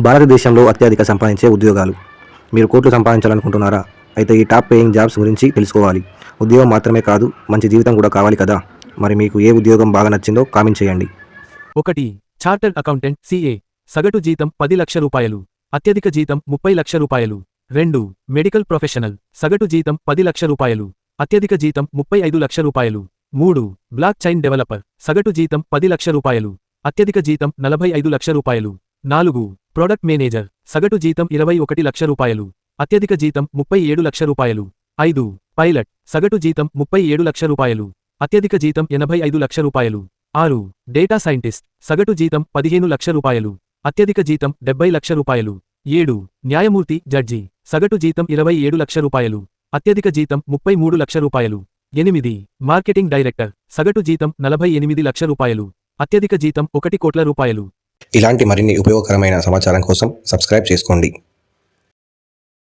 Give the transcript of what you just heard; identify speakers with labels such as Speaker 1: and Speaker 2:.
Speaker 1: భారతదేశంలో అత్యధిక సంపాదించే ఉద్యోగాలు. మీరు కోట్లు సంపాదించాలనుకుంటున్నారా? అయితే ఈ టాప్ పేయింగ్ జాబ్స్ గురించి తెలుసుకోవాలి. ఉద్యోగం మాత్రమే కాదు, మంచి జీవితం కూడా కావాలి కదా! మరి మీకు ఏ ఉద్యోగం బాగా నచ్చిందో కామెంట్ చేయండి.
Speaker 2: 1. Chartered accountant CA. సగటు జీతం 10 లక్ష రూపాయలు. అత్యధిక జీతం 30 లక్ష రూపాయలు. 2. Medical professional. సగటు జీతం 10 లక్ష రూపాయలు. అత్యధిక జీతం 35 లక్ష రూపాయలు. 3. Block chain developer. సగటు జీతం 10 లక్ష రూపాయలు. అత్యధిక జీతం 45 లక్ష రూపాయలు. 4. Product manager. సగటు జీతం 21 లక్ష రూపాయలు. అత్యధిక జీతం 37 లక్ష రూపాయలు. 5. పైలట్. సగటు జీతం 37 లక్ష రూపాయలు. అత్యధిక జీతం 85 లక్ష రూపాయలు. 6. Data scientist. సగటు జీతం 15 లక్ష రూపాయలు. అత్యధిక జీతం 70 లక్ష రూపాయలు. 7. న్యాయమూర్తి జడ్జి. సగటు జీతం 27 లక్ష రూపాయలు. అత్యధిక జీతం 33 లక్ష రూపాయలు. 8. Marketing director. సగటు జీతం 48 లక్ష రూపాయలు. అత్యధిక జీతం 1 కోట్ల రూపాయలు.
Speaker 1: ఇలాంటి మరిన్ని ఉపయోగకరమైన సమాచారం కోసం సబ్స్క్రైబ్ చేసుకోండి.